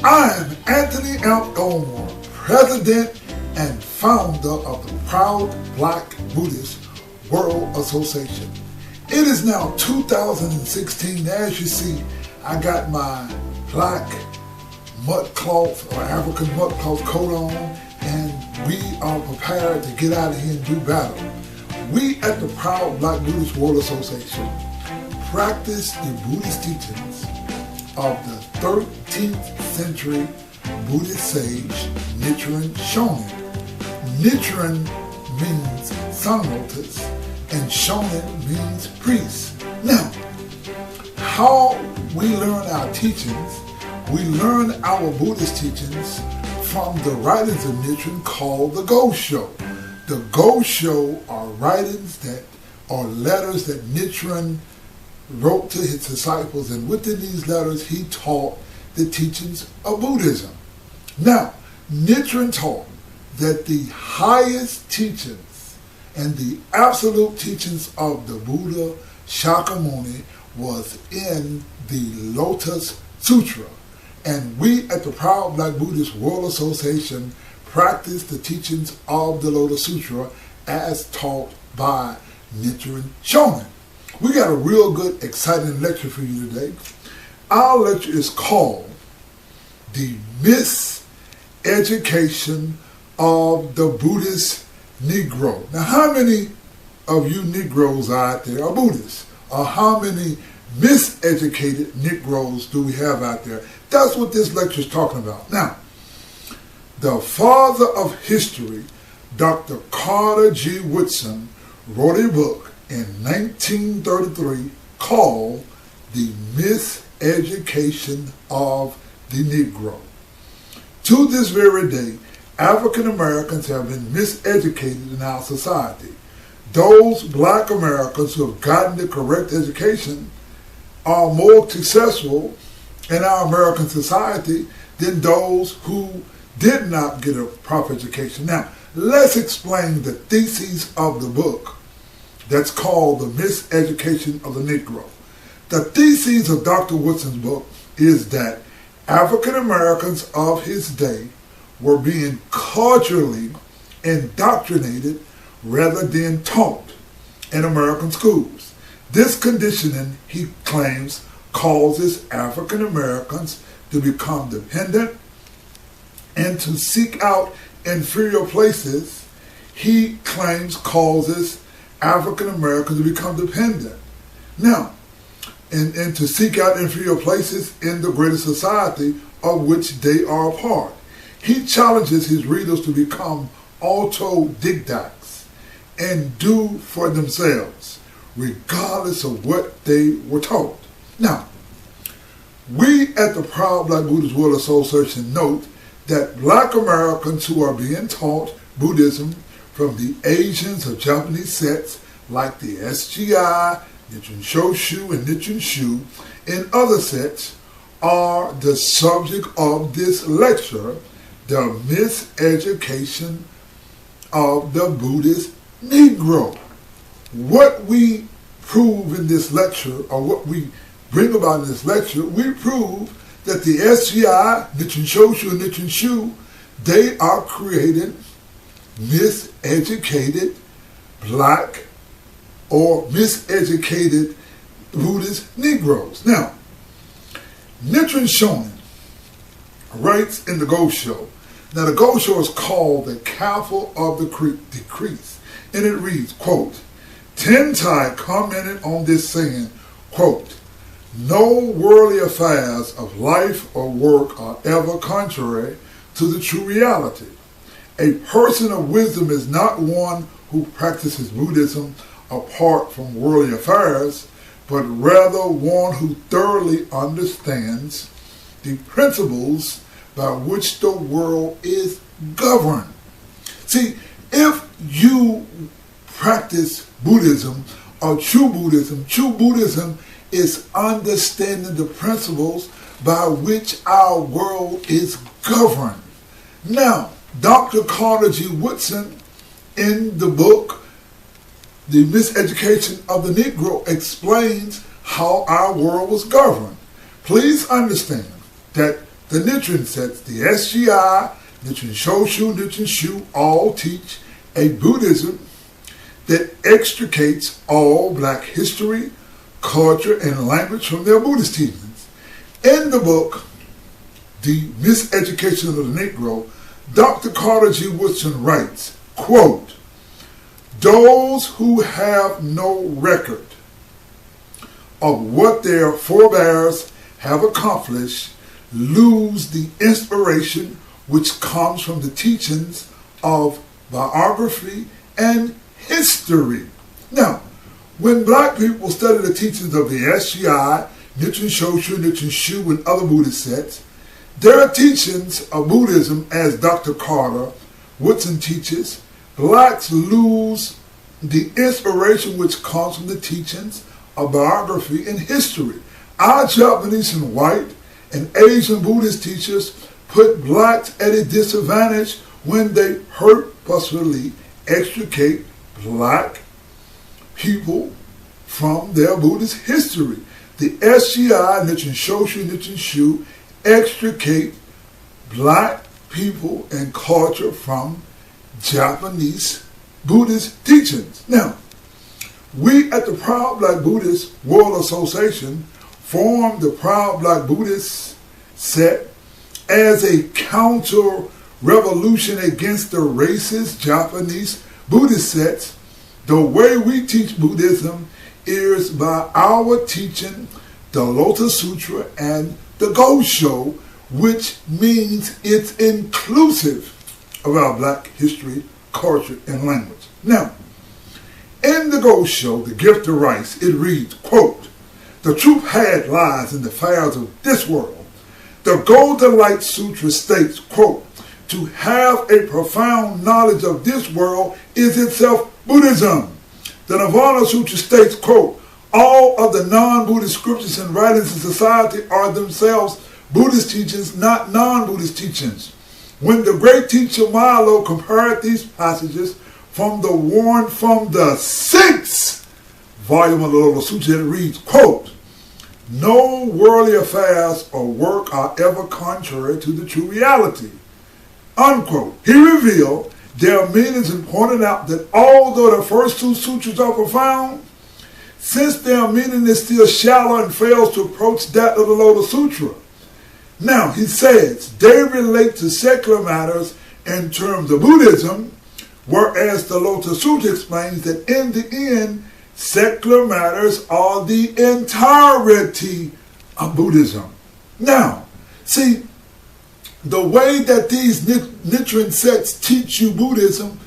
I am Anthony Elmore, President and founder of the Proud Black Buddhist World Association. It is now 2016. As you see, I got my black mudcloth or African mudcloth coat on, and we are prepared to get out of here and do battle. We at the Proud Black Buddhist World Association practice the Buddhist teachings of the 13th century Buddhist sage Nichiren Shoshu. Nichiren means sun lotus and Shonen means priest. Now, how we learn our teachings, we learn our Buddhist teachings from the writings of Nichiren called the Gosho. The Gosho are writings that are letters that Nichiren wrote to his disciples, and within these letters he taught the teachings of Buddhism. Now, Nichiren taught that the highest teachings and the absolute teachings of the Buddha Shakyamuni was in the Lotus Sutra. And we at the Proud Black Buddhist World Association practice the teachings of the Lotus Sutra as taught by Nichiren Shoshu. We got a real good, exciting lecture for you today. Our lecture is called The Miseducation of the Buddhist Negro. Now, how many of you Negroes out there are Buddhists? Or how many miseducated Negroes do we have out there? That's what this lecture is talking about. Now, the father of history, Dr. Carter G. Woodson, wrote a book in 1933 called The Miseducation of the Negro. To this very day, African Americans have been miseducated in our society. Those black Americans who have gotten the correct education are more successful in our American society than those who did not get a proper education. Now, let's explain the thesis of the book that's called The Miseducation of the Negro. The thesis of Dr. Woodson's book is that African Americans of his day were being culturally indoctrinated rather than taught in American schools. This conditioning, he claims, causes African Americans to become dependent and to seek out inferior places. He claims causes African Americans to become dependent. Now, and to seek out inferior places in the greater society of which they are a part. He challenges his readers to become autodidacts and do for themselves, regardless of what they were taught. Now, we at the Proud Black Buddhist World Association note that black Americans who are being taught Buddhism from the Asians of Japanese sects like the SGI, Nichiren Shoshu, and Nichiren Shu, and other sects are the subject of this lecture, The Miseducation of the Buddhist Negro. What we prove in this lecture, or what we bring about in this lecture, we prove that the SGI, Nichiren Shoshu, and Nichiren Shu, they are creating miseducated black or miseducated Buddhist Negroes. Now, Nichiren Shoshu writes in the Gosho. Now, the Gosho is called the Careful of the Decrease, and it reads, quote, Tentai commented on this saying, quote, no worldly affairs of life or work are ever contrary to the true reality. A person of wisdom is not one who practices Buddhism apart from worldly affairs, but rather one who thoroughly understands the principles by which the world is governed. See, if you practice Buddhism or true Buddhism is understanding the principles by which our world is governed. Now, Dr. Carter G. Woodson, in the book, The Miseducation of the Negro, explains how our world was governed. Please understand that the Nichiren sets, the SGI, Nichiren Shoshu, Nichiren Shu, all teach a Buddhism that extricates all black history, culture, and language from their Buddhist teachings. In the book, The Miseducation of the Negro, Dr. Carter G. Woodson writes, quote, "Those who have no record of what their forebears have accomplished lose the inspiration which comes from the teachings of biography and history." Now, when black people study the teachings of the SGI, Nichiren Shoshu, Nichiren Shu, and other Buddhist sets, their teachings of Buddhism, as Dr. Carter Woodson teaches, blacks lose the inspiration which comes from the teachings of biography and history. Our Japanese and white and Asian Buddhist teachers put blacks at a disadvantage when they purposefully extricate black people from their Buddhist history. The SGI, Nichiren Shoshu, Nichiren Shu, extricate black people and culture from Japanese Buddhist teachings. Now, we at the Proud Black Buddhist World Association formed the Proud Black Buddhist set as a counter-revolution against the racist Japanese Buddhist sets. The way we teach Buddhism is by our teaching the Lotus Sutra and the Go-Sho, which means it's inclusive of our black history, culture, and language. Now, in the Go-Sho, The Gift of Rice, it reads, quote, "The true path lies in the affairs of this world." The Golden Light Sutra states, quote, "To have a profound knowledge of this world is itself Buddhism." The Nirvana Sutra states, quote, "All of the non-Buddhist scriptures and writings in society are themselves Buddhist teachings, not non-Buddhist teachings." When the great teacher Milo compared these passages from the 6th volume of the Lotus Sutra, it reads, quote, "No worldly affairs or work are ever contrary to the true reality," unquote. He revealed their meanings and pointed out that although the first two sutras are profound, since their meaning is still shallow and fails to approach that of the Lotus Sutra. Now, he says, they relate to secular matters in terms of Buddhism, whereas the Lotus Sutra explains that in the end, secular matters are the entirety of Buddhism. Now, see, the way that these Nichiren sets teach you Buddhism,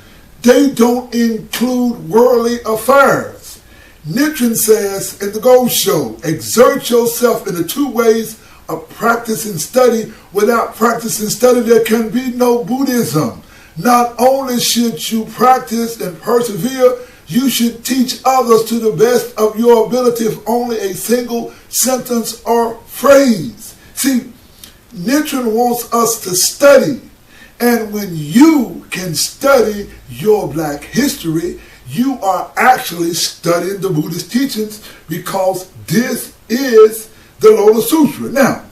they don't include worldly affairs. Nichiren says in the Go-Sho, exert yourself in the two ways of practice and study. Without practice and study, there can be no Buddhism. Not only should you practice and persevere, you should teach others to the best of your ability, if only a single sentence or phrase. See, Nichiren wants us to study. And when you can study your black history, you are actually studying the Buddhist teachings, because this is the Lotus Sutra. Now,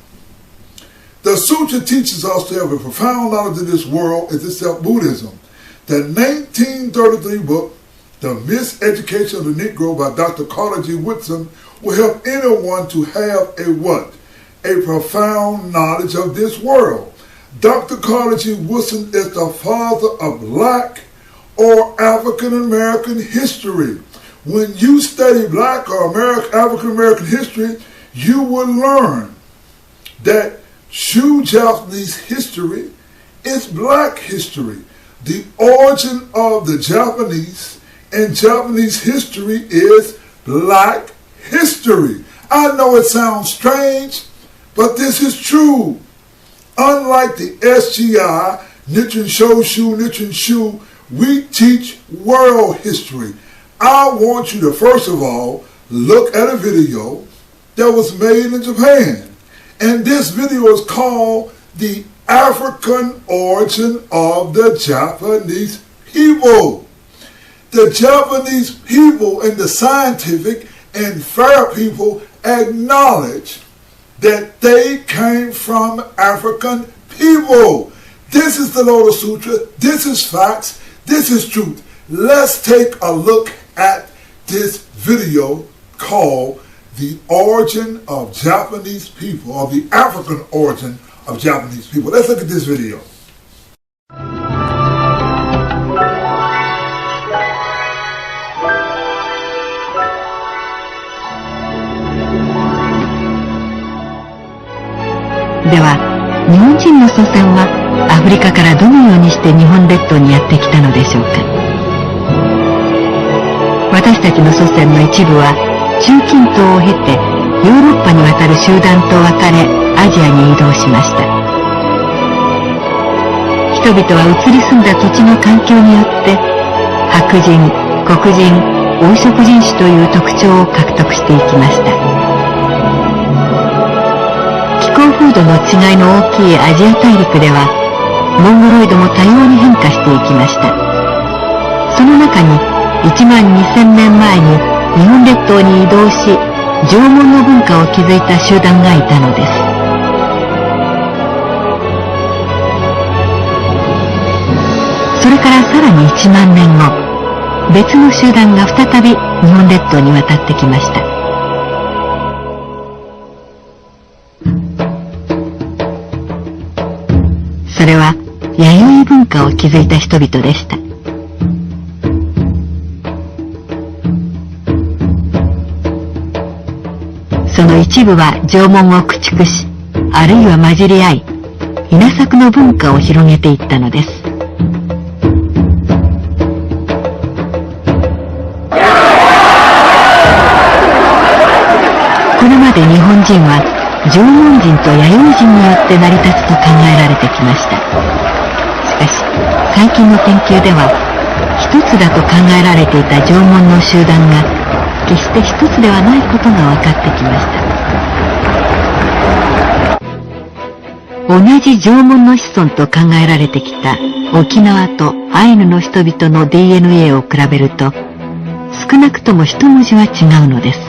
the Sutra teaches us to have a profound knowledge of this world is itself Buddhism. The 1933 book, The Miseducation of the Negro by Dr. Carter G. Woodson, will help anyone to have a what? A profound knowledge of this world. Dr. Carter G. Woodson is the father of black or African American history. When you study black or African American history, you will learn that true Japanese history is black history. The origin of the Japanese and Japanese history is black history. I know it sounds strange, but this is true. Unlike the SGI, Nichiren Shoshu, Nichiren Shu, we teach world history. I want you to first of all look at a video that was made in Japan. And this video is called The African Origin of the Japanese People. The Japanese people and the scientific and fair people acknowledge that they came from African people. This is the Lotus Sutra. This is facts. This is truth. Let's take a look at this video called The Origin of Japanese People, or the African Origin of Japanese People. Let's look at this video. では、日本人の祖先はアフリカからどのようにして日本列島にやってきたのでしょうか。私たちの祖先の一部は中近東を経てヨーロッパに渡る集団と分かれアジアに移動しました。人々は移り住んだ土地の環境によって白人、黒人、黄色人種という特徴を獲得していきました。気候風土の違いの大きいアジア大陸ではモンゴロイドも多様に変化していきました。その中に12000年前に日本列島に移動し縄文の文化を築いた集団がいたのです。それからさらに1万年後、別の集団が再び日本列島に渡ってきました。それは弥生文化を築いた人々でした。その一部は縄文を駆逐し、あるいは混じり合い、稲作の文化を広げていったのです。これまで日本人は縄文人と弥生人によって成り立つと考えられてきました。しかし、最近の研究では、一つだと考えられていた縄文の集団が、決して一つではないことが分かってきました。同じ縄文の子孫と考えられてきた沖縄とアイヌの人々の DNA を比べると、少なくとも一文字は違うのです。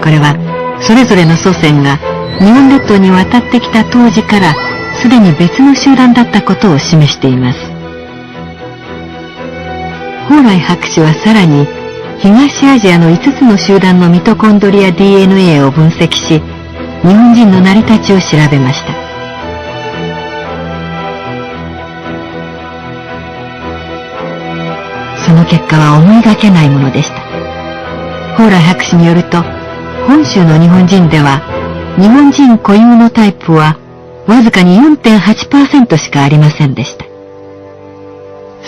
これは、それぞれの祖先が日本列島に渡ってきた当時からすでに別の集団だったことを示しています。蓬莱博士はさらに東アジアの5つの集団のミトコンドリア DNA を分析し、日本人の成り立ちを調べました。その結果は思いがけないものでした。蓬莱博士によると、本州の日本人では日本人固有のタイプはわずかに 4.8% しかありませんでした。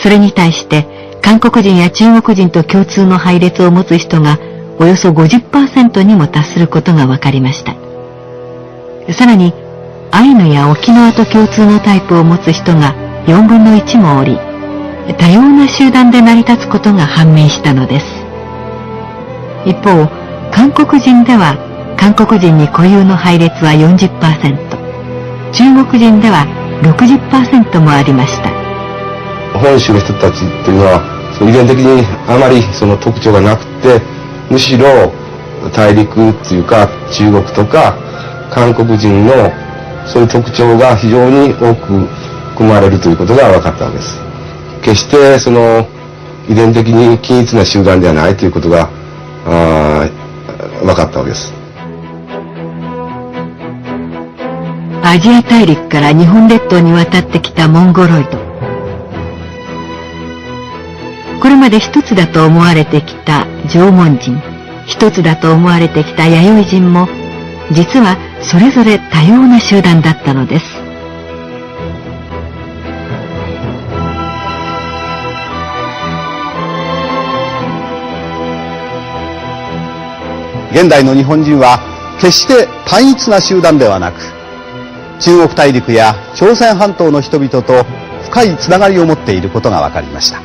それに対して韓国人や中国人と共通の配列を持つ人がおよそ 50% にも達することが分かりました。さらにアイヌや沖縄と共通のタイプを持つ人が4分の1もおり、多様な集団で成り立つことが判明したのです。一方、韓国人では韓国人に固有の配列は 40%、中国人では 60% もありました。本州の人たちというのは遺伝的にあまりその特徴がなくて、むしろ大陸というか中国とか韓国人のそういう特徴が非常に多く含まれるということが分かったわけです。決してその遺伝的に均一な集団ではないということが分かったわけです。アジア大陸から日本列島に渡ってきたモンゴロイド。これまで一つだと思われてきた縄文人、一つだと思われてきた弥生人も、実はそれぞれ多様な集団だったのです。現代の日本人は決して単一な集団ではなく、中国大陸や朝鮮半島の人々と深いつながりを持っていることが分かりました。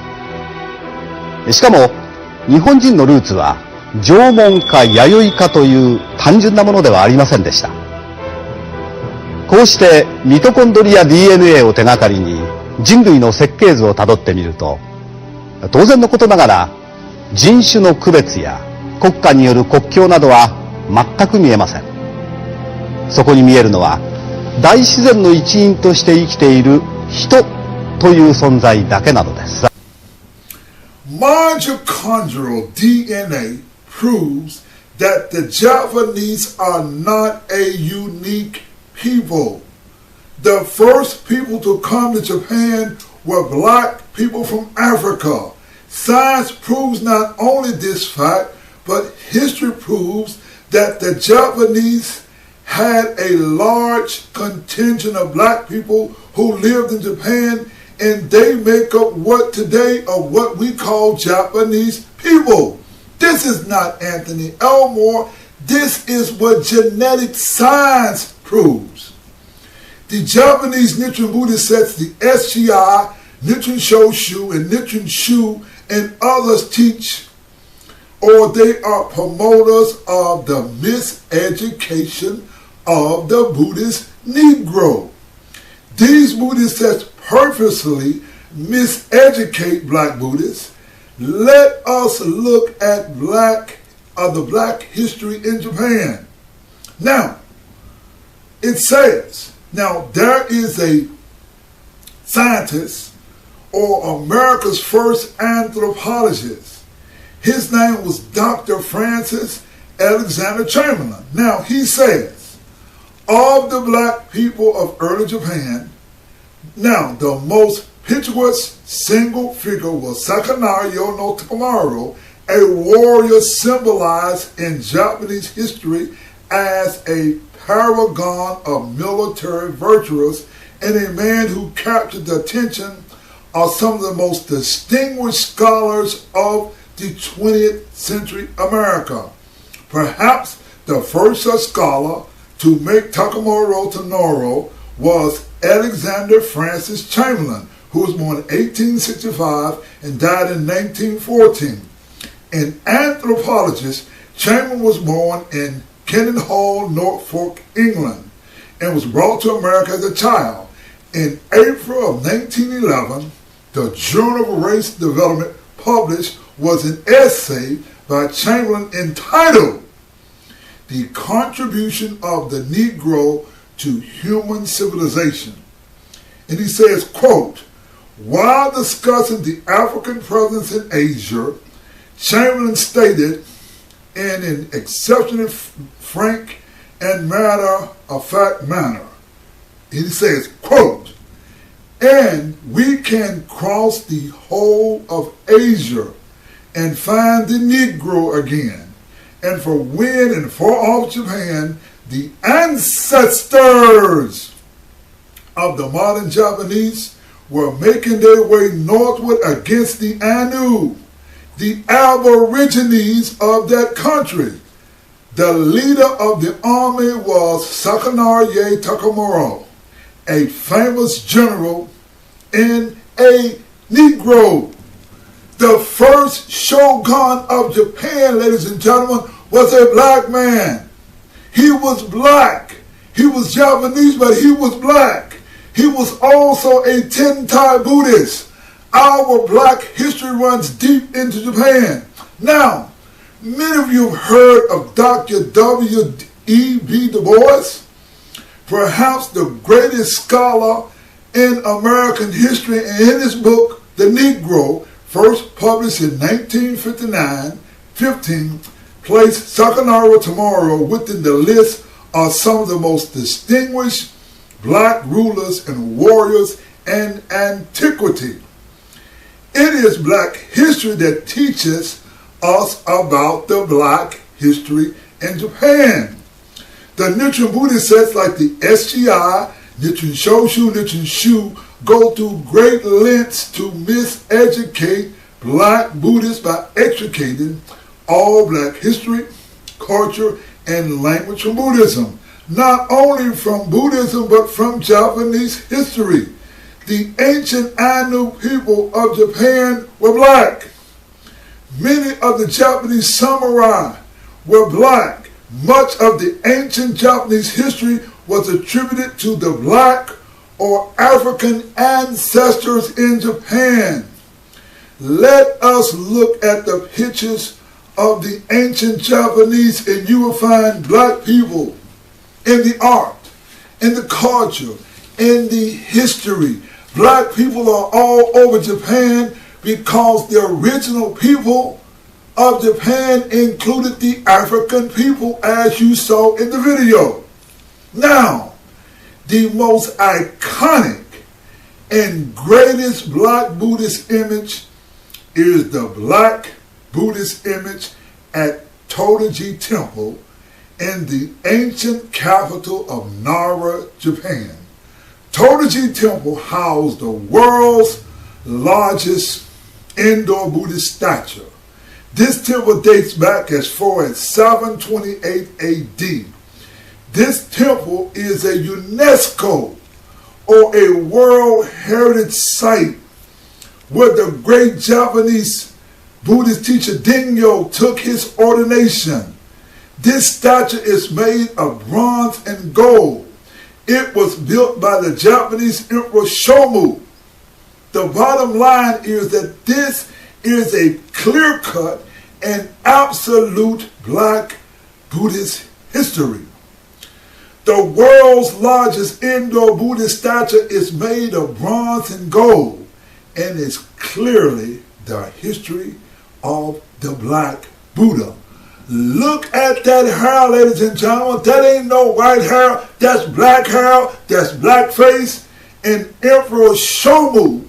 しかも日本人のルーツは縄文か弥生かという単純なものではありませんでした。こうしてミトコンドリア DNA を手がかりに人類の設計図をたどってみると、当然のことながら人種の区別や国家による国境などは全く見えません。そこに見えるのは大自然の一員として生きている人という存在だけなのです。Mitochondrial DNA proves that the Japanese are not a unique people. The first people to come to Japan were black people from Africa. Science proves not only this fact, but history proves that the Japanese had a large contingent of black people who lived in Japan, and they make up what today of what we call Japanese people. This is not Anthony Elmore. This is what genetic science proves. The Japanese Nichiren Buddhist sets, the SGI, Nichiren Shoshu, and Nichiren Shu, and others teach, or they are promoters of the miseducation of the Buddhist Negro. These Buddhist sects purposely miseducate black Buddhists. Let us look at the black history in Japan. Now, it says, now there is a scientist, or America's first anthropologist. His name was Dr. Francis Alexander Chamberlain. Now, he says, of the black people of early Japan, now the most picturesque single figure was Sakanayo no Tokumaru, a warrior symbolized in Japanese history as a paragon of military virtues and a man who captured the attention of some of the most distinguished scholars of the 20th century America. Perhaps the first such scholar to make Takamaro Tonoro was Alexander Francis Chamberlain, who was born in 1865 and died in 1914. An anthropologist, Chamberlain was born in Kendenhall, Norfolk, England, and was brought to America as a child. In April of 1911, the Journal of Race Development published was an essay by Chamberlain entitled The Contribution of the Negro to Human Civilization. And he says, quote, while discussing the African presence in Asia, Chamberlain stated in an exceptionally frank and matter-of-fact manner, he says, quote, and we can cross the whole of Asia and find the Negro again. And for when and far off Japan, the ancestors of the modern Japanese were making their way northward against the Anu, the aborigines of that country. The leader of the army was Sakanaye Takamaro, a famous general and a Negro. The first shogun of Japan, ladies and gentlemen, was a black man. He was black. He was Japanese, but he was black. He was also a Tentai Buddhist. Our black history runs deep into Japan. Now, many of you have heard of Dr. W.E.B. Du Bois, perhaps the greatest scholar in American history, and in his book, The Negro, first published in 1915, placed Sakanawa Tomorrow within the list of some of the most distinguished black rulers and warriors in antiquity. It is black history that teaches us about the black history in Japan. The Nichiren Buddhist sets like the SGI, Nichiren Shoshu, Nichiren Shu go through great lengths to miseducate black Buddhists by extricating all black history, culture, and language from Buddhism. Not only from Buddhism, but from Japanese history. The ancient Ainu people of Japan were black. Many of the Japanese samurai were black. Much of the ancient Japanese history was attributed to the black or African ancestors in Japan. Let us look at the pictures of the ancient Japanese and you will find black people in the art, in the culture, in the history. Black people are all over Japan because the original people of Japan included the African people, as you saw in the video. Now, the most iconic and greatest black Buddhist image is the black Buddhist image at Todaji Temple in the ancient capital of Nara, Japan. Todaji Temple housed the world's largest indoor Buddhist statue. This temple dates back as far as 728 AD. This temple is a UNESCO or a World Heritage Site where the great Japanese Buddhist teacher Dengyo took his ordination. This statue is made of bronze and gold. It was built by the Japanese Emperor Shomu. The bottom line is that this is a clear-cut and absolute black Buddhist history. The world's largest indoor Buddhist statue is made of bronze and gold and is clearly the history of the black Buddha. Look at that hair, ladies and gentlemen. That ain't no white hair. That's black hair. That's black face. And Emperor Shomu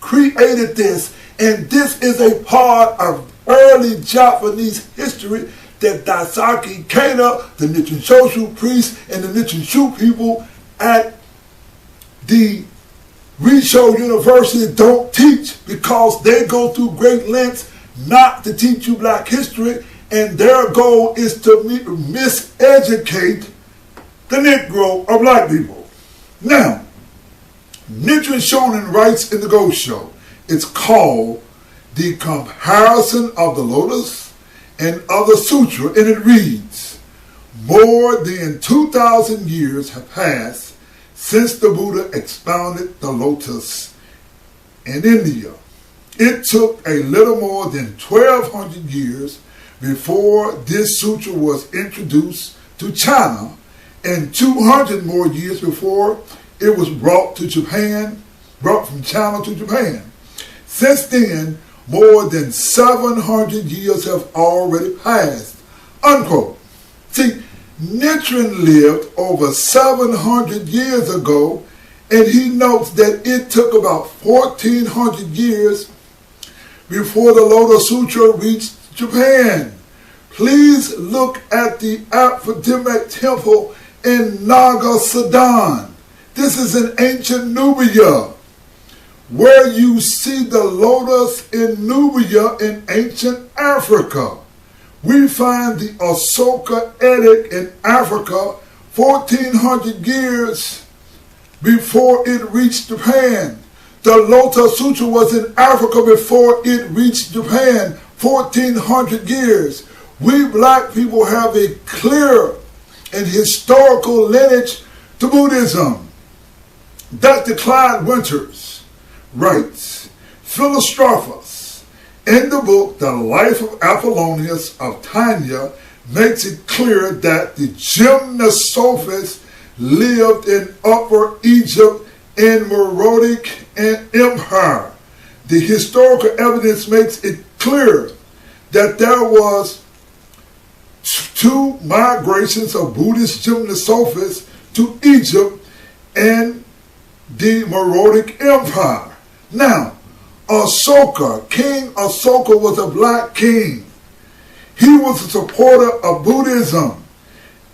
created this. And this is a part of early Japanese history that Daisaki Keita, the Nichiren Shoshu priest, and the Nichiren Shu people at the Risho University don't teach because they go through great lengths not to teach you black history, and their goal is to miseducate the Negro or black people. Now, Nichiren Shonin writes in the Go Show, it's called The Comparison of the Lotus and Other Sutra, and it reads, more than 2,000 years have passed since the Buddha expounded the Lotus in India. It took a little more than 1,200 years before this sutra was introduced to China, and 200 more years before it was brought from China to Japan. Since then, more than 700 years have already passed, unquote. See, Nichiren lived over 700 years ago, and he notes that it took about 1,400 years before the Lotus Sutra reached Japan. Please look at the Aphrodite Temple in Naga, Sudan. This is in ancient Nubia, where you see the lotus in Nubia in ancient Africa. We find the Asoka Edict in Africa 1,400 years before it reached Japan. The Lotus Sutra was in Africa before it reached Japan, 1,400 years. We black people have a clear and historical lineage to Buddhism. Dr. Clyde Winters writes, Philostraphus, in the book The Life of Apollonius of Tyana, makes it clear that the Gymnosophists lived in Upper Egypt in Meroitic Empire. The historical evidence makes it clear that there was two migrations of Buddhist Gymnosophists to Egypt and the Meroitic Empire. Now, Asoka, King Asoka was a black king. He was a supporter of Buddhism.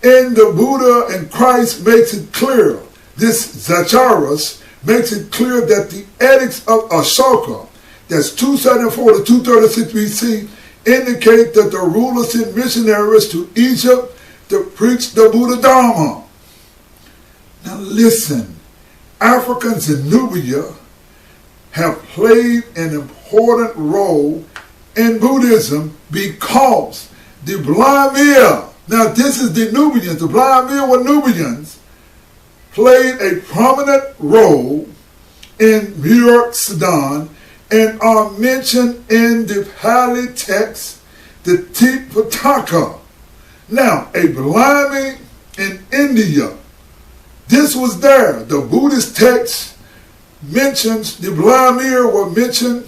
And the Buddha and Christ makes it clear, this Zacharis makes it clear that the edicts of Asoka, that's 274 to 236 BC, indicate that the rulers sent missionaries to Egypt to preach the Buddha Dharma. Now listen, Africans in Nubia have played an important role in Buddhism because the Blamir, now this is the Nubians, the Blamir were Nubians, played a prominent role in New York, Sudan, and are mentioned in the Pali text, the Tipitaka. Now, a Blami in India. This was there. The Buddhist text mentions the blind mirror were mentioned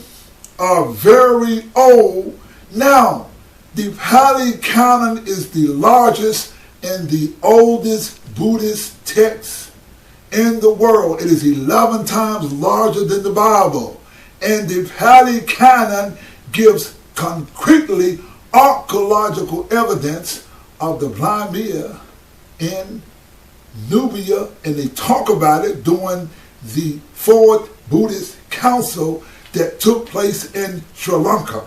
are very old. Now, the Pali Canon is the largest and the oldest Buddhist text in the world. It is 11 times larger than the Bible. And the Pali Canon gives concretely archaeological evidence of the blind mirror in Nubia, and they talk about it during the Fourth Buddhist Council that took place in Sri Lanka,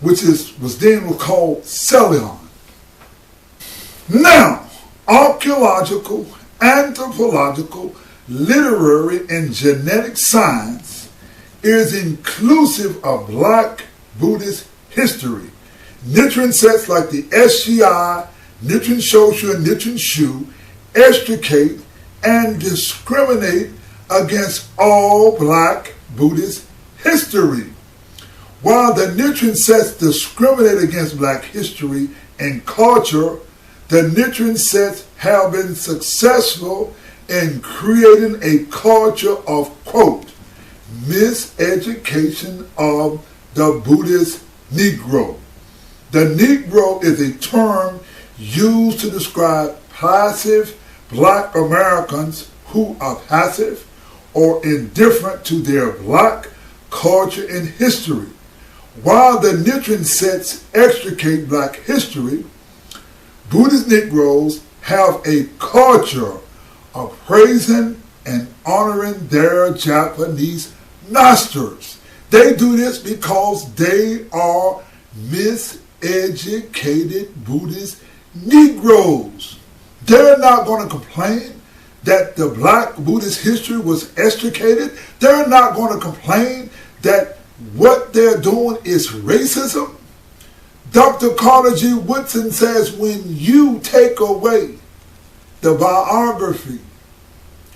which was then called Ceylon. Now, archaeological, anthropological, literary, and genetic science is inclusive of Black Buddhist history. Nichiren sets like the SGI, Nichiren Shoshu, and Nichiren Shu extricate and discriminate against all Black Buddhist history. While the Nichiren sets discriminate against Black history and culture, the Nichiren sets have been successful in creating a culture of, quote, miseducation of the Buddhist Negro. The Negro is a term used to describe passive Black Americans who are passive or indifferent to their Black culture and history. While the Nichiren sets extricate Black history, Buddhist Negroes have a culture of praising and honoring their Japanese masters. They do this because they are miseducated Buddhist Negroes. They're not going to complain that the Black Buddhist history was extricated. They're not going to complain that what they're doing is racism. Dr. Carter G. Woodson says when you take away the biography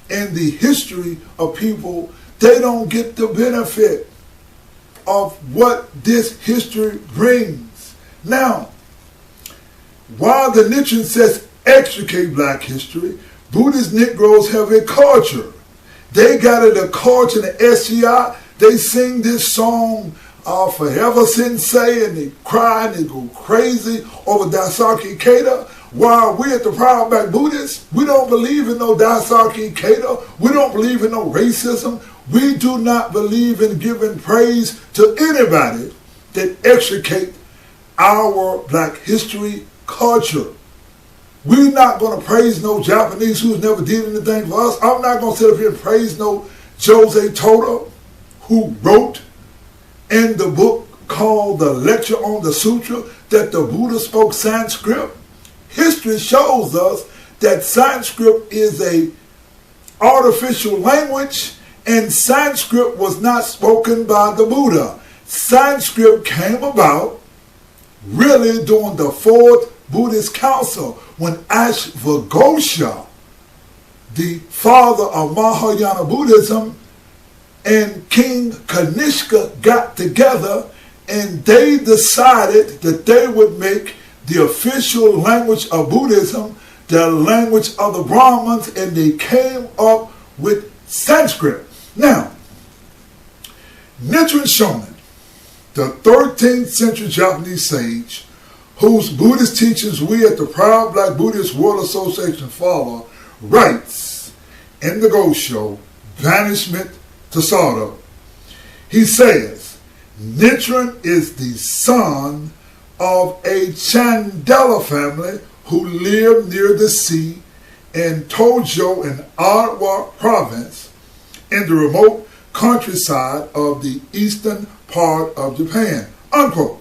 and the history of people, they don't get the benefit of what this history brings. Now, while the Nichiren says extricate Black history, Buddhist Negroes have a culture. They got it, a culture in the SGI. They sing this song, Forever Sensei, and they cry and they go crazy over Daisaki Keita. While we at the Proud Black Buddhists, we don't believe in no Daisaki Keita. We don't believe in no racism. We do not believe in giving praise to anybody that extricate our Black history culture. We're not going to praise no Japanese who's never did anything for us. I'm not going to sit up here and praise no Jose Toto, who wrote in the book called The Lecture on the Sutra that the Buddha spoke Sanskrit. History shows us that Sanskrit is a artificial language, and Sanskrit was not spoken by the Buddha. Sanskrit came about really during the Fourth Buddhist Council when Ashvaghosha, the father of Mahayana Buddhism, and King Kanishka got together and they decided that they would make the official language of Buddhism the language of the Brahmins, and they came up with Sanskrit. Now, Nichiren Shonin, the 13th century Japanese sage, whose Buddhist teachings we at the Proud Black Buddhist World Association follow, writes in the Gosho, Banishment to Sorrow. He says, Nichiren is the son of a Chandela family who lived near the sea in Tojo in Awa province in the remote countryside of the eastern part of Japan, unquote.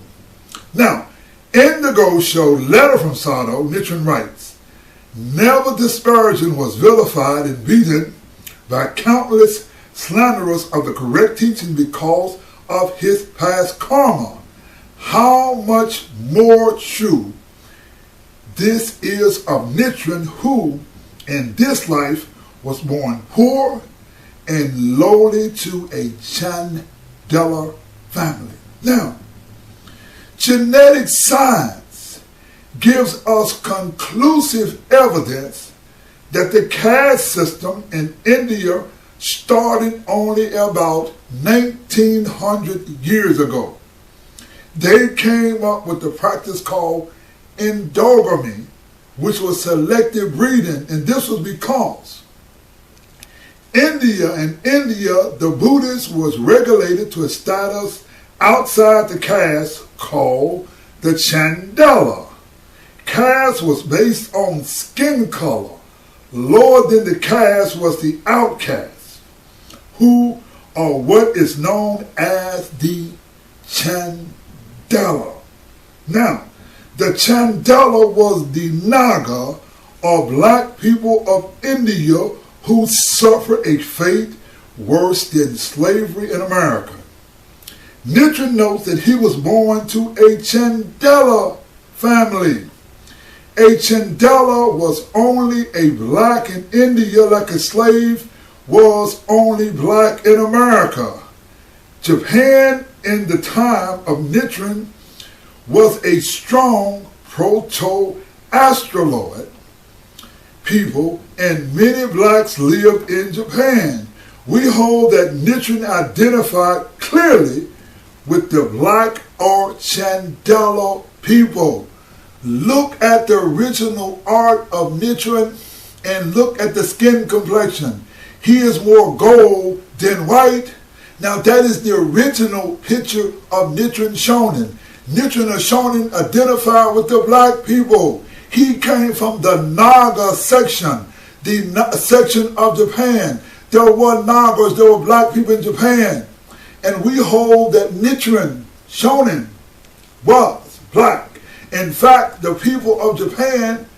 Now, in the Gosho letter from Sato, Nichiren writes, never disparaging was vilified and beaten by countless slanderers of the correct teaching because of his past karma. How much more true this is of Nichiren, who in this life was born poor and lowly to a Chandela family. Now, genetic science gives us conclusive evidence that the caste system in India started only about 1900 years ago. They came up with the practice called endogamy, which was selective breeding, and this was because in India, the Buddhist was regulated to a status outside the caste called the Chandala. Caste was based on skin color. Lower than the caste was the outcast, who are what is known as the Chandala. Now, the Chandala was the Naga, or black people of India, who suffered a fate worse than slavery in America. Nichiren notes that he was born to a Chandala family. A Chandala was only a black in India, like a slave was only black in America. Japan in the time of Nichiren was a strong proto-astroloid people, and many blacks lived in Japan. We hold that Nichiren identified clearly with the black or Chandala people. Look at the original art of Nichiren and look at the skin complexion. He is more gold than white. Now that is the original picture of Nichiren Shonin. Nichiren Shonin identified with the black people. He came from the Naga section, the section of Japan. There were Nagas, there were black people in Japan. And we hold that Nichiren Shonin was black. In fact, the people of Japan,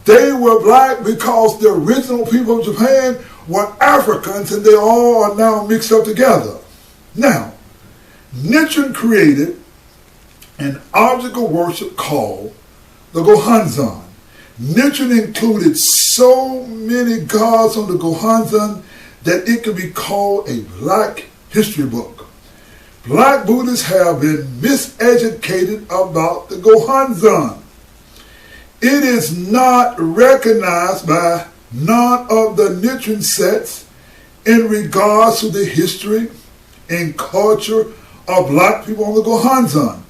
they were black because the original people of Japan were Africans, and they all are now mixed up together. Now, Nichiren created an object of worship called the gohonzon. Nichiren included so many gods on the gohonzon that it could be called a black history book. Black Buddhists have been miseducated about the gohonzon. It is not recognized by none of the Nichiren sets in regards to the history and culture of black people on the gohonzon.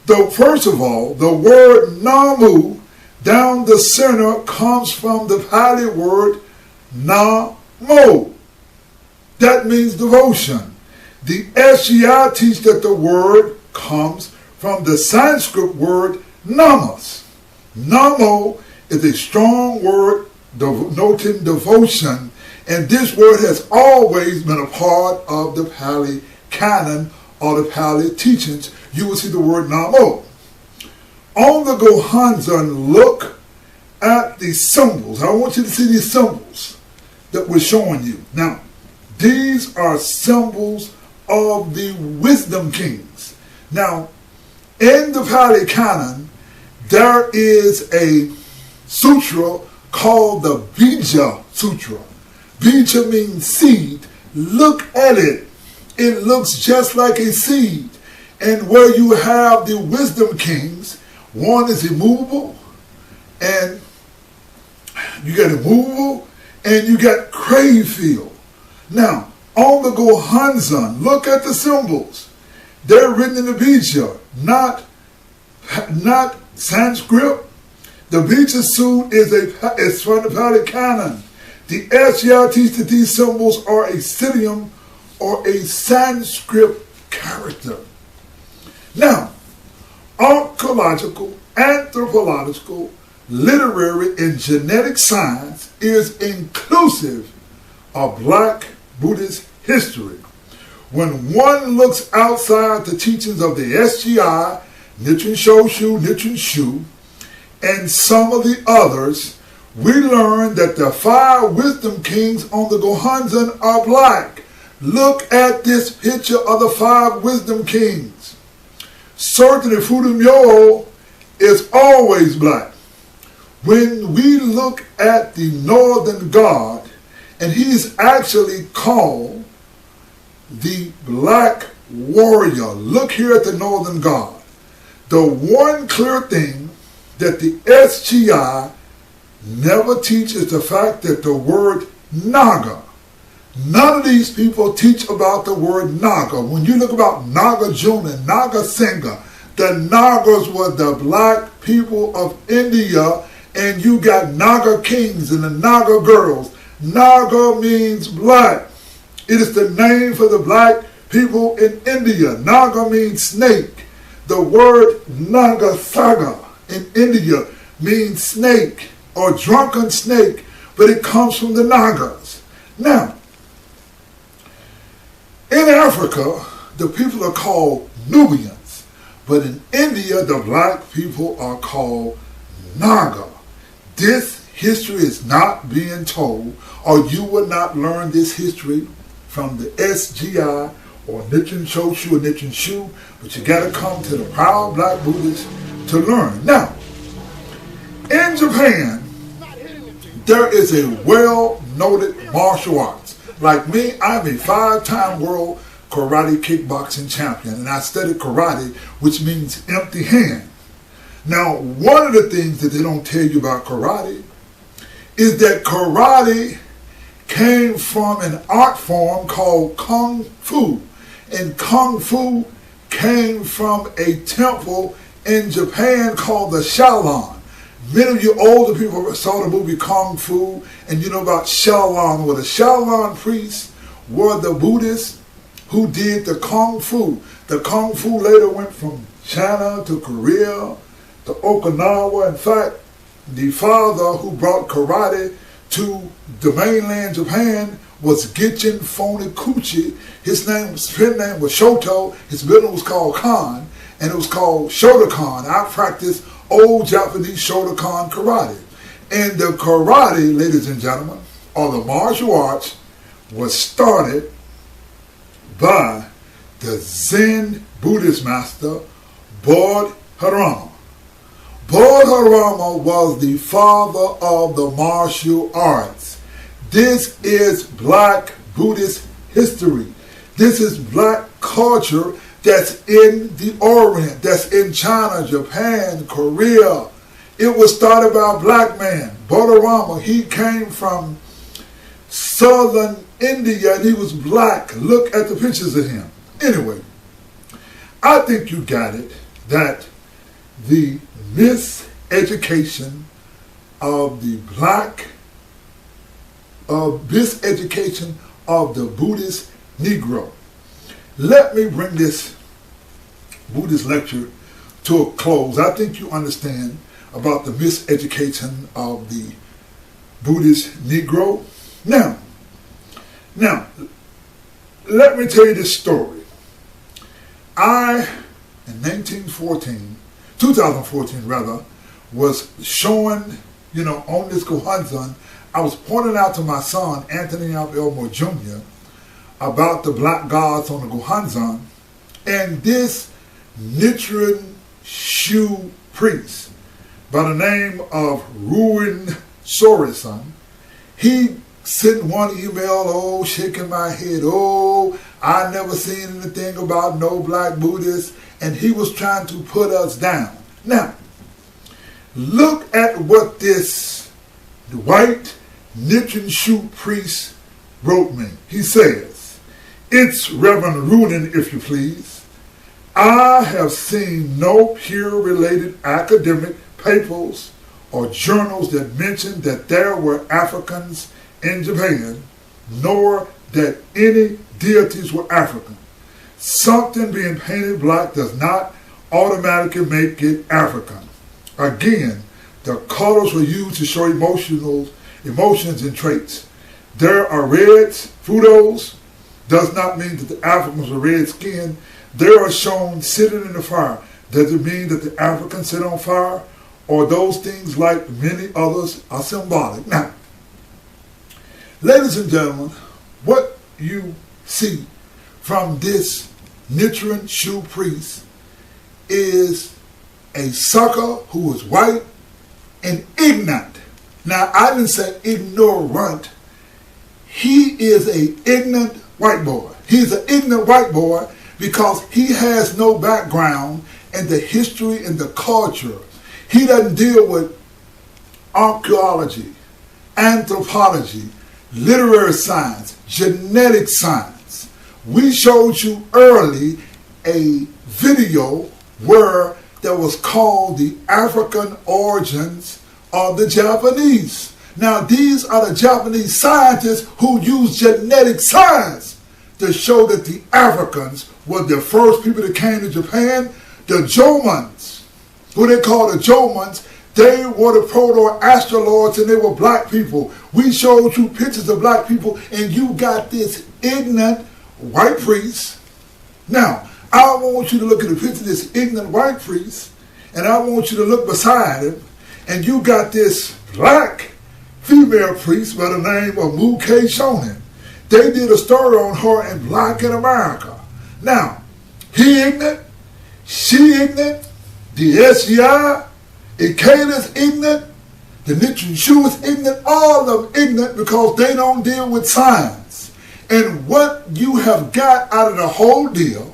Though, first of all, the word Namu down the center comes from the Pali word Namo. That means devotion. The SGI teach that the word comes from the Sanskrit word namas. Namo is a strong word denoting devotion, and this word has always been a part of the Pali canon or the Pali teachings. You will see the word Namo. On the gohonzon, look at the symbols. I want you to see these symbols that we're showing you. Now, these are symbols of the wisdom kings. Now, in the Pali canon, there is a sutra called the Bija Sutra. Bija means seed. Look at it. It looks just like a seed. And where you have the wisdom kings, one is immovable, and you got immovable, and you got crayfield. Now, on the gohonzon, look at the symbols. They're written in the Bija, not Sanskrit. The Bija suit is from the Pali canon. The SGI teach that these symbols are a Siddham or a Sanskrit character. Now, archaeological, anthropological, literary, and genetic science is inclusive of black Buddhist history. When one looks outside the teachings of the SGI, Nichiren Shoshu, Nichiren Shu, and some of the others, we learn that the 5 wisdom kings on the gohonzon are black. Look at this picture of the 5 wisdom kings. Certainly Fudumyo is always black. When we look at the northern god, and he is actually called the black warrior. Look here at the northern god. The one clear thing that the SGI never teach is the fact that the word Naga, none of these people teach about the word Naga. When you look about Nagarjuna and Nagasenga, the Nagas were the black people of India, and you got Naga kings and the Naga girls. Naga means black. It is the name for the black people in India. Naga means snake. The word Nagasaga in India means snake or drunken snake, but it comes from the Nagas. Now, in Africa, the people are called Nubians, but in India, the black people are called Naga. This history is not being told, or you will not learn this history from the SGI or Nichiren Shoshu or Nichiren Shu, but you got to come to the proud black Buddhists to learn. Now, in Japan, there is a well-noted martial arts. Like me, I'm a 5-time world karate kickboxing champion, and I studied karate, which means empty hand. Now, one of the things that they don't tell you about karate is that karate came from an art form called Kung Fu. And Kung Fu came from a temple in Japan called the Shaolin. Many of you older people saw the movie Kung Fu, and you know about Shaolin, where the Shaolin priests were the Buddhists who did the Kung Fu. The Kung Fu later went from China to Korea to Okinawa. In fact, the father who brought karate to the mainland Japan was Gichin Fonikuchi. His name was Shoto. His building was called Kan, and it was called Shotokan. I practiced old Japanese Shotokan Karate. And the karate, ladies and gentlemen, or the martial arts, was started by the Zen Buddhist master, Bodhidharma. Bodhidharma was the father of the martial arts. This is black Buddhist history. This is black culture that's in the Orient, that's in China, Japan, Korea. It was started by a black man, Bodhidharma. He came from southern India and he was black. Look at the pictures of him. Anyway, I think you got it, that the miseducation of the black, miseducation of the Buddhist Negro. Let me bring this Buddhist lecture to a close. I think you understand about the miseducation of the Buddhist Negro. Now, let me tell you this story. In 2014 rather, was showing, on this gohonzon, I was pointing out to my son, Anthony Elmore Jr., about the black gods on the gohonzon, and this Nichiren Shoshu priest by the name of Ruin Sorisan, he sent one email, shaking my head, I never seen anything about no black Buddhists, and he was trying to put us down. Now, look at what this white Nichiren Shoshu priest wrote me. He says, "It's Reverend Ruin, if you please. I have seen no peer-related academic papers or journals that mention that there were Africans in Japan, nor that any deities were African. Something being painted black does not automatically make it African. Again, the colors were used to show emotions and traits. There are reds, Fudos, does not mean that the Africans were red-skinned. They are shown sitting in the fire. Does it mean that the Africans sit on fire? Or those things, like many others, are symbolic?" Now, ladies and gentlemen, what you see from this Nichiren Shoshu priest is a sucker who is white and ignorant. Now, I didn't say ignorant. He is an ignorant white boy. He's an ignorant white boy because he has no background in the history and the culture. He doesn't deal with archaeology, anthropology, literary science, genetic science. We showed you early a video where that was called the African origins of the Japanese. Now these are the Japanese scientists who use genetic science to show that the Africans were the first people that came to Japan. The Jomans, who they call the Jomans, they were the proto-astrolords and they were black people. We showed you pictures of black people and you got this ignorant white priest. Now, I want you to look at the picture of this ignorant white priest and I want you to look beside him and you got this black female priest by the name of Muke Shonen. They did a story on her in Black in America. Now, he ignorant, she ignorant, the SGI, Ikeda is ignorant, the Nichiren Shoshu is ignorant, all of them ignorant because they don't deal with science. And what you have got out of the whole deal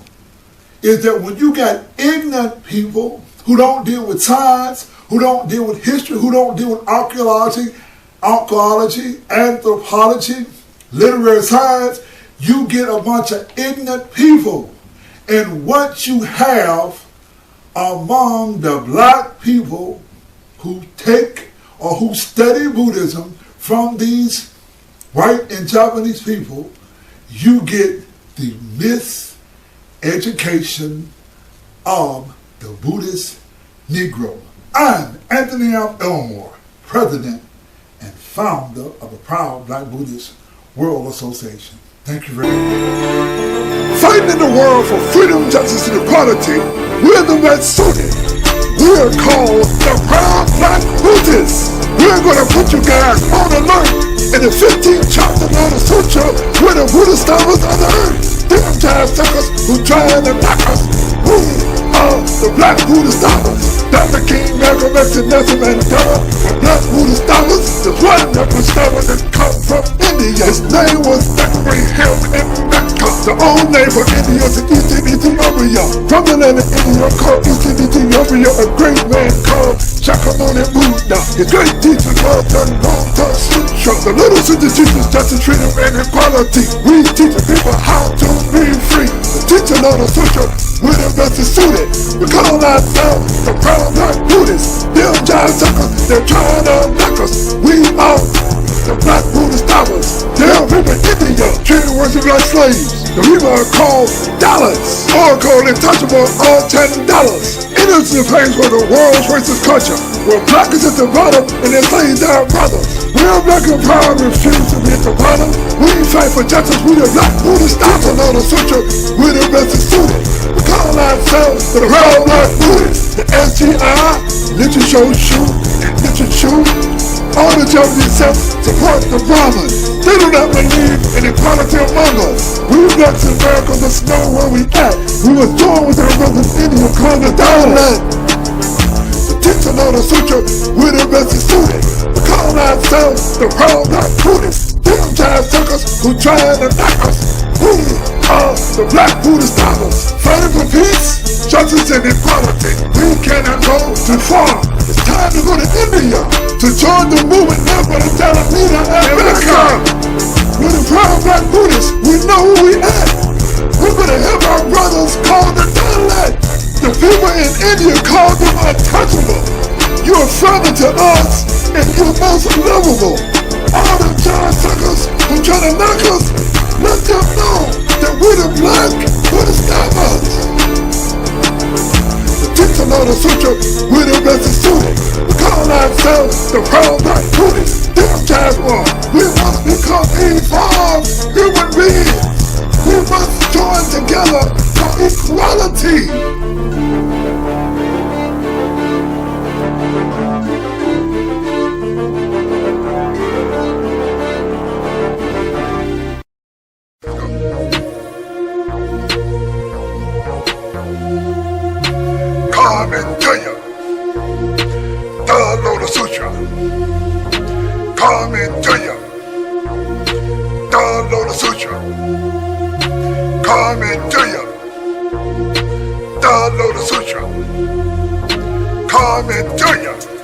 is that when you got ignorant people who don't deal with science, who don't deal with history, who don't deal with archaeology, anthropology, literary science, you get a bunch of ignorant people. And what you have among the black people who take or who study Buddhism from these white and Japanese people, you get the miseducation of the Buddhist Negro. I'm Anthony Elmore, President and founder of the proud Black Buddhist World Association. Thank you very much. Fighting in the world for freedom, justice, and equality, we're the best suited. We're called the proud Black Buddhists. We're going to put you guys on alert in the 15th chapter of the Sutra, where the Buddhist scholars of the earth, them jive suckers who trying to knock us. We are the Black Buddhist scholars. Dr. King, Malcolm X, and Nelson Mandela. Black Buddhist scholars, the one that was discovered that come from India. His name was Abraham in Mecca. The old name for India is Eastern Ethiopia. From the land of India called Eastern Ethiopia, a great man called Shakyamuni Buddha. His great teacher was the Lotus Sutra. The Lotus Sutra teaches justice, freedom, and equality. We teach the people how to be free. The teacher Lotus Sutra, we're the best suited. We call ourselves the proud Black Buddhists. Them giant suckers, they're trying to knock us. We are the Black Buddhist scholars. They're people in India, treated worship like slaves. The people are called dollars, or called untouchable, all $10. Indians is the place where the world's racist culture, where black is at the bottom and they slave their brothers. We're black and proud, refuse to be at the bottom. We fight for justice, we the Black Buddhist scholars. On the Sutra, we're the best suited. We call ourselves the proud Black Buddhists. The SGI, Nichiren Shoshu, Nichiren Shoshu, all the Japanese sects support the Brahmins. They do not believe in equality among us. We blacks in America must know where we at. We must join with our brothers in India called the Downland. The teacher of the Sutra, we're the best suited. We call ourselves the proud Black Buddhists. Them giant suckers who trying to knock us. We are the Black Buddhist scholars. Fighting for peace, justice, and equality. We cannot go too far. It's time to go to India to join the movement led by the Japanese America. We're the proud Black Buddhists. We know who we at. We're gonna help our brothers called the Downland. The people in India call them untouchable. You're a friend to us, and you're most lovable. All the giant suckers who try to knock us, let them know that we're the Black Buddhist scholars. The Lotus Sutra, we're the best suited. We call ourselves the proud Black Buddhists. Them giants war. We must become evolved human beings. We must join together for equality. Coming to you, the Lotus Sutra. Coming to you, the Lotus Sutra. Coming to you, the Lotus Sutra. Coming to you.